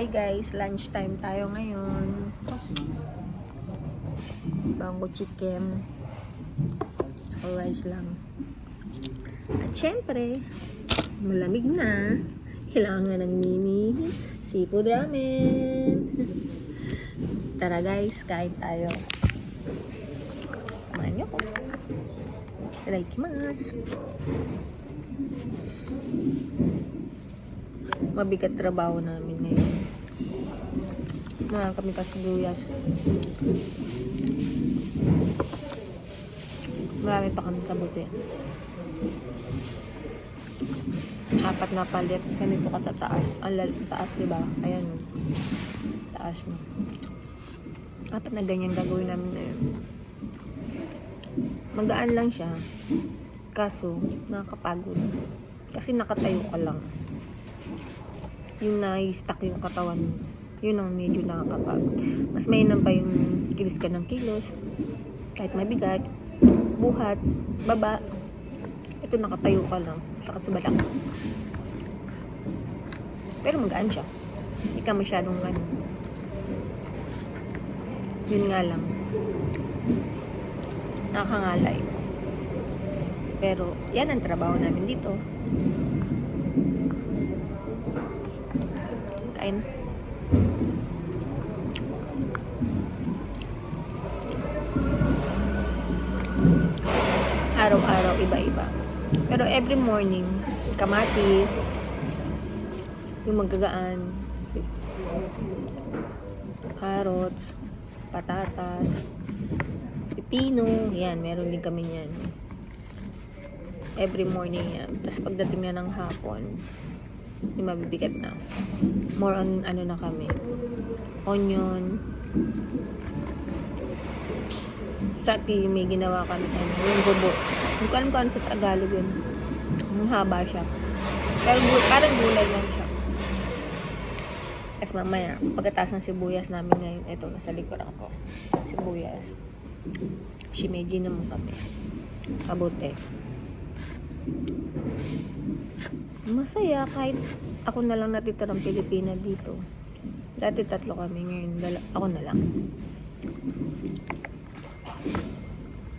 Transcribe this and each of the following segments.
Hi guys, lunch time tayo ngayon. Bango chicken. Saka rice lang. At syempre, malamig na. Kailangan ng mini seafood ramen. Tara guys, kain tayo. Kumain niyo ko. Itadakimasu. Mabigat trabaho namin ngayon. Kami kasibuyas. Marami pa kami kabuti. 4 na palit. Ganito katataas. Ang taas, diba? Ayan. Taas mo. 4 na ganyan gagawin namin na yun. Magaan lang siya. Kaso, nakakapagod. Kasi nakatayo ka lang. Yung na-stuck yung katawan mo. Yun ang medyo nakakapagod. Mas mainam pa yung kilos ka ng kilos. Kahit mabigat, buhat, baba. Ito nakatayo ka lang. Sakit sa balak. Pero magaan siya. Hindi ka masyadong ano. Yun nga lang. Nakakangalay. Pero yan ang trabaho namin dito. Kain. Araw-araw iba-iba. Pero every morning, kamatis, yung magagaan, carrots, patatas, pipino, yan, meron din kami yan. Every morning yan. Tapos pagdating na ng hapon, yung mabibigat na. More on ano na kami. Onion. Sa may ginawa kami yung gobo. Hindi ko alam kung ano sa Tagalog yun. Ang haba siya. Pero parang gulay lang siya. As mamaya, pagkataas ng sibuyas namin ngayon, ito, nasa likuran ko. Sibuyas. Shimeji naman kami. Kabote. Masaya kahit ako na lang natitirang Pilipina dito. Dati 3 kami, ngayon ako na lang.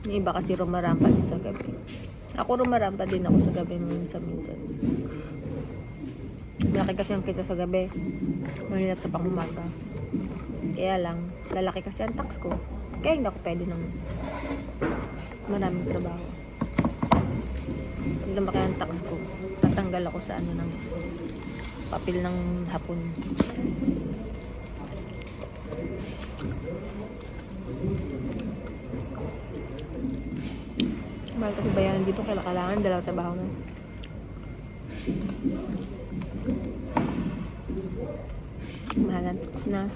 Yung iba kasi rumarampa din sa gabi. Ako rumarampa din ako sa gabi minsan. Malaki kasi ang kita sa gabi. Mahinap sa pangumaga. Kaya lang, lalaki kasi ang tax ko. Kaya hindi ako pwede ng maraming trabaho. Pag lumaki ang tax ko, tatanggal ako sa ano ng papel ng hapon. Mahal kasi bayaran dito, kailangan dalawa trabaho mo. Mahal ang tax na.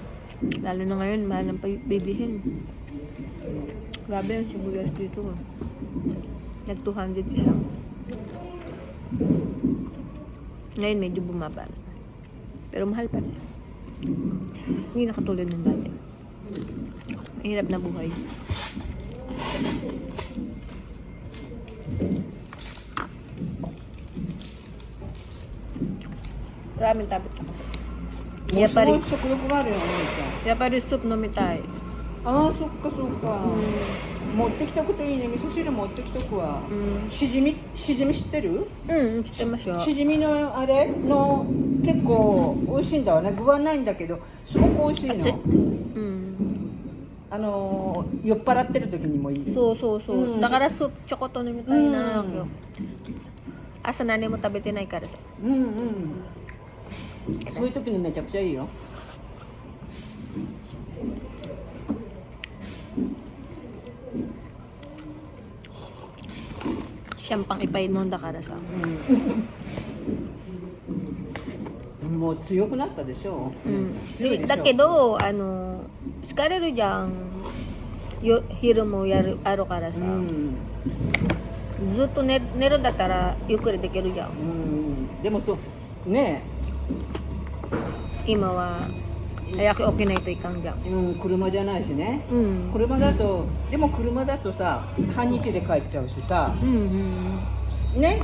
Lalo na ngayon, mahal ang bibilihin. Grabe ang sibuyas dito. Nag 200 isa. Ngayon medyo bumaba. Pero mahal pa rin. Hindi nakatulad ng dati. Mahirap na buhay. Ramen tapos. Ya pa rin soup nomitai. ああ、そっかそっか。持ってきたこといいね。味噌汁持ってきとくわ。しじみ知ってる？うん、知ってますよ。しじみのあれの結構美味しいんだわね。具はないんだけど、すごく美味しいの。酔っ払ってる時にもいい。そうそうそう。だからスープちょこっと飲みたいな。朝何も食べてないからさ。そういう時にめちゃくちゃいいよ。Siyang pang-ipayin moだからさ。もう強くなったでしょ。だけど疲れるじゃん。昼もあるからさ。ずっと寝るんだったらゆっくりできるじゃん。でもそうねえ。今は早く起きないといかんじゃん。車じゃないしね。車だとでも車だとさ半日で帰っちゃうしさ。ね。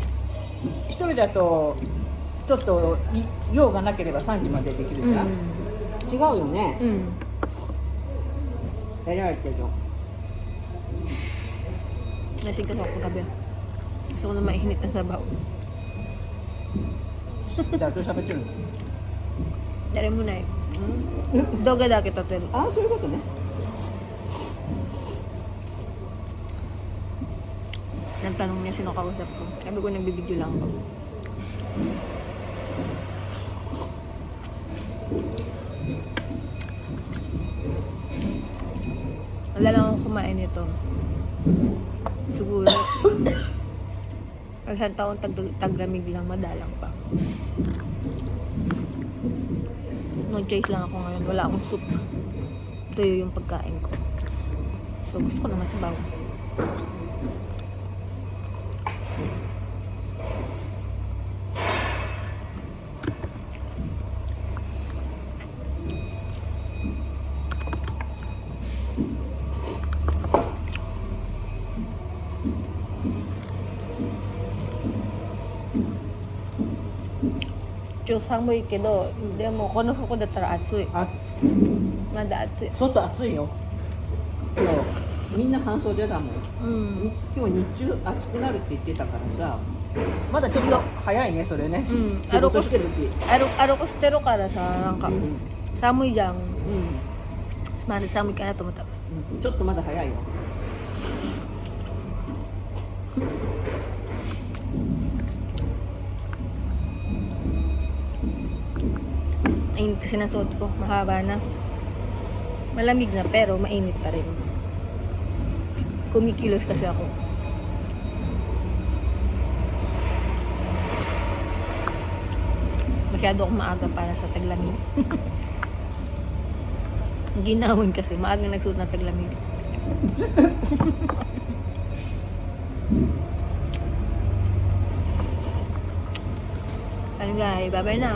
一人だとちょっと用がなければ3時までできるじゃん。違うよね。 偉いけど。 Nasing kasi ako kagabi. Gusto ko na mainit na sabaw. 誰と喋ってるの？ Dari mo na eh. Doga da kita tel. ああ、そういうことね。 Nagtanong niya sino kausap ko. Sabi ko nagbibideo lang ako. Wala lang ako kumain nito. Siguro. Pag isang taon taglamig lang, madalang pa. No choice lang ako ngayon. Wala akong soup. Ito yung pagkain ko. So gusto ko na masabaw.寒いけど、でもこの服だったら暑い。あ、まだ暑い。外暑いよ。今日みんな半袖だもん。今日日中暑くなるって言ってたからさ。まだちょっと早いねそれね。仕事してる時。歩こしてるからさ、なんか寒いじゃん。まだ寒いかなと思った。ちょっとまだ早いよ。Mainit kasi ng suot ko, mahaba na. Malamig na pero mainit pa rin. Kumikilos kasi ako. Masyado akong maaga para sa taglamig. Ginawin kasi, maaga nagsuot ng taglamig. Ano guys, bye-bye na.